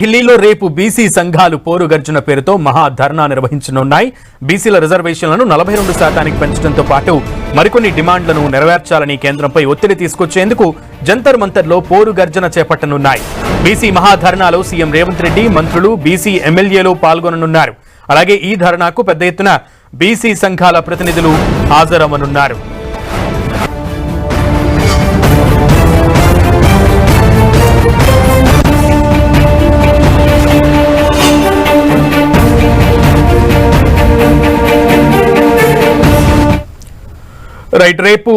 ఢిల్లీలో రేపు బీసీ సంఘాలు పోరు గర్జన పేరుతో మహా ధర్నా నిర్వహించనున్నాయి. బీసీల రిజర్వేషన్లను 42% పెంచడంతో పాటు మరికొన్ని డిమాండ్లను నెరవేర్చాలని కేంద్రంపై ఒత్తిడి తీసుకొచ్చేందుకు జంతర్ మంతర్లో పోరు గర్జన చేపట్టనున్నాయి. బీసీ మహాధర్నాలో సీఎం రేవంత్ రెడ్డి, మంత్రులు, బీసీ ఎమ్మెల్యేలు పాల్గొననున్నారు. అలాగే ఈ ధర్నాకు పెద్ద ఎత్తున బీసీ సంఘాల ప్రతినిధులు హాజరవనున్నారు. రేపు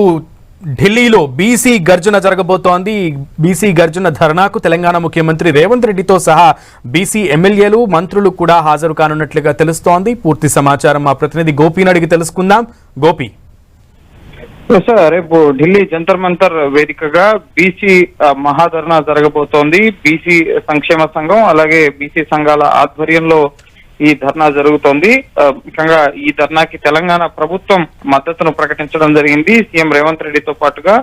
ఢిల్లీలో బీసీ గర్జన జరగబోతోంది. బీసీ గర్జన ధర్నాకు తెలంగాణ ముఖ్యమంత్రి రేవంత్ రెడ్డితో సహా బీసీ ఎమ్మెల్యేలు, మంత్రులు కూడా హాజరు కానున్నట్లుగా తెలుస్తోంది. పూర్తి సమాచారం మా ప్రతినిధి గోపిని అడిగి తెలుసుకుందాం. గోపి, రేపు ఢిల్లీ జంతర్ మంతర్ వేదికగా బీసీ మహాధర్నా జరగబోతోంది. బీసీ సంక్షేమ సంఘం అలాగే బీసీ సంఘాల ఆధ్వర్యంలో ఈ ధర్నా జరుగుతోంది. ముఖ్యంగా ఈ ధర్నాకి తెలంగాణ ప్రభుత్వం మద్దతును ప్రకటించడం జరిగింది. సీఎం రేవంత్ రెడ్డితో పాటుగా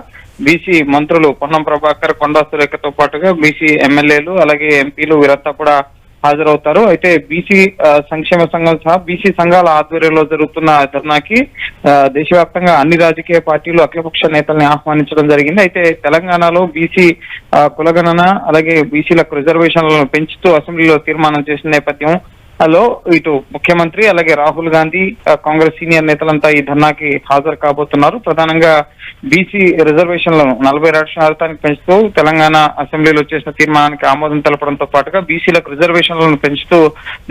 బీసీ మంత్రులు పొన్నం ప్రభాకర్, కొండా సురేఖతో పాటుగా బీసీ ఎమ్మెల్యేలు అలాగే ఎంపీలు వీరంతా కూడా హాజరవుతారు. అయితే బీసీ సంక్షేమ సంఘం సహా బీసీ సంఘాల ఆధ్వర్యంలో జరుగుతున్న ధర్నాకి దేశవ్యాప్తంగా అన్ని రాజకీయ పార్టీలు, అఖిలపక్ష నేతల్ని ఆహ్వానించడం జరిగింది. అయితే తెలంగాణలో బీసీ కులగణన అలాగే బీసీలకు రిజర్వేషన్లను పెంచుతూ అసెంబ్లీలో తీర్మానం చేసిన నేపథ్యం లో ఇటు ముఖ్యమంత్రి అలాగే రాహుల్ గాంధీ, కాంగ్రెస్ సీనియర్ నేతలంతా ఈ ధర్నాకి హాజరు కాబోతున్నారు. ప్రధానంగా బీసీ రిజర్వేషన్లను 42% పెంచుతూ తెలంగాణ అసెంబ్లీలో చేసిన తీర్మానానికి ఆమోదం తెలపడంతో పాటుగా బీసీలకు రిజర్వేషన్లను పెంచుతూ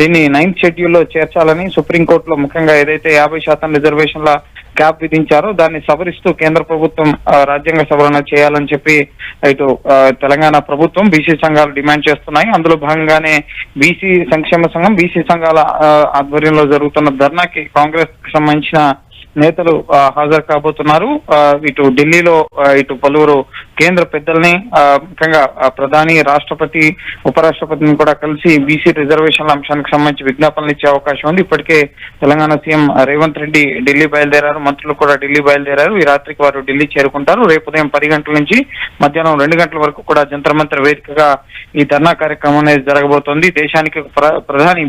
దీన్ని 9th షెడ్యూల్లో చేర్చాలని సుప్రీంకోర్టులో ముఖ్యంగా ఏదైతే 50% రిజర్వేషన్ల క్యాప్ విధించారో దాన్ని సవరిస్తూ కేంద్ర ప్రభుత్వం రాజ్యాంగ సవరణ చేయాలని చెప్పి ఇటు తెలంగాణ ప్రభుత్వం బీసీ సంఘాలు డిమాండ్ చేస్తున్నాయి. అందులో భాగంగానే బీసీ సంక్షేమ సంఘం, బీసీ సంఘాల ఆధ్వర్యంలో జరుగుతున్న ధర్నాకి కాంగ్రెస్ కి సంబంధించిన నేతలు హాజరు కాబోతున్నారు. ఇటు ఢిల్లీలో ఇటు పలువురు కేంద్ర పెద్దల్ని ముఖ్యంగా ప్రధాని, రాష్ట్రపతి, ఉపరాష్ట్రపతిని కూడా కలిసి బీసీ రిజర్వేషన్ల అంశానికి సంబంధించి విజ్ఞాపనలు ఇచ్చే అవకాశం ఉంది. ఇప్పటికే తెలంగాణ సీఎం రేవంత్ రెడ్డి ఢిల్లీ బయలుదేరారు, మంత్రులు కూడా ఢిల్లీ బయలుదేరారు. ఈ రాత్రికి వారు ఢిల్లీ చేరుకుంటారు. రేపు ఉదయం 10 గంటల నుంచి మధ్యాహ్నం 2 గంటల వరకు కూడా జంతర్ మంతర్ వేదికగా ఈ ధర్నా కార్యక్రమం అనేది జరగబోతోంది. దేశానికి ప్రధాని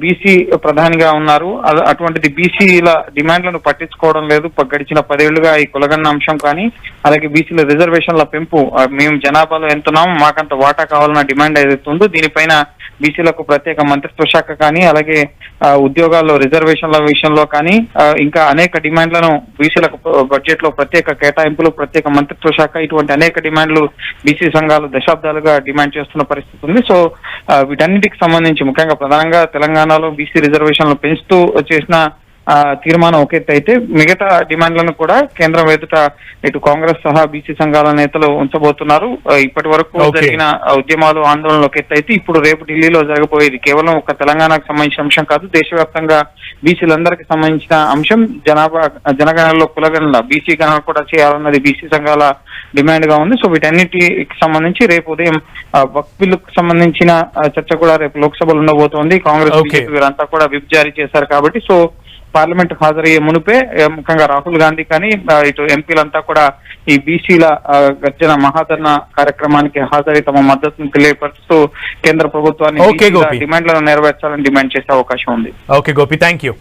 బీసీ ప్రధానిగా ఉన్నారు. అటువంటిది బీసీల డిమాండ్లను పట్టించుకోవడం లేదు. గడిచిన 10 ఏళ్లుగా ఈ కులగన్న అంశం కానీ అలాగే బీసీల రిజర్వేషన్ల పెంపు, మేము జనాభాలో ఎంతున్నాము మాకంత వాటా కావాలన్న డిమాండ్ ఏదైతే ఉందో దీనిపైన బీసీలకు ప్రత్యేక మంత్రిత్వ శాఖ కానీ అలాగే ఉద్యోగాల్లో రిజర్వేషన్ల విషయంలో కానీ ఇంకా అనేక డిమాండ్లను బీసీలకు బడ్జెట్ లో ప్రత్యేక కేటాయింపులు, ప్రత్యేక మంత్రిత్వ శాఖ ఇటువంటి అనేక డిమాండ్లు బీసీ సంఘాలు దశాబ్దాలుగా డిమాండ్ చేస్తున్న పరిస్థితి ఉంది. సో వీటన్నిటికి సంబంధించి ముఖ్యంగా ప్రధానంగా తెలంగాణలో బీసీ రిజర్వేషన్లు పెంచుతూ చేసిన తీర్మానం ఒక ఎత్తు అయితే మిగతా డిమాండ్లను కూడా కేంద్రం ఎదుట ఇటు కాంగ్రెస్ సహా బీసీ సంఘాల నేతలు ఉంచబోతున్నారు. ఇప్పటి వరకు జరిగిన ఉద్యమాలు, ఆందోళనలు ఒక ఎత్తు అయితే ఇప్పుడు రేపు ఢిల్లీలో జరగబోయేది కేవలం ఒక తెలంగాణకు సంబంధించిన అంశం కాదు, దేశవ్యాప్తంగా బీసీలందరికీ సంబంధించిన అంశం. జనగణనలో కులగణన, బీసీ గణన కూడా చేయాలన్నది బీసీ సంఘాల డిమాండ్ గా ఉంది. సో వీటన్నిటికి సంబంధించి రేపు ఉదయం వక్ఫ్ బిల్లుకు సంబంధించిన చర్చ కూడా రేపు లోక్సభలో ఉండబోతోంది. కాంగ్రెస్, బీజేపీ వీరంతా కూడా విప్ జారీ చేశారు కాబట్టి సో పార్లమెంట్ హాజరయ్యే మునిపే ముఖ్యంగా రాహుల్ గాంధీ కానీ ఇటు ఎంపీలంతా కూడా ఈ బీసీల గర్జన మహాధర్నా కార్యక్రమానికి హాజరై తమ మద్దతును తెలియపరుస్తూ కేంద్ర ప్రభుత్వాన్ని డిమాండ్లను నెరవేర్చాలని డిమాండ్ చేసే అవకాశం ఉంది. Okay Gopi, thank you.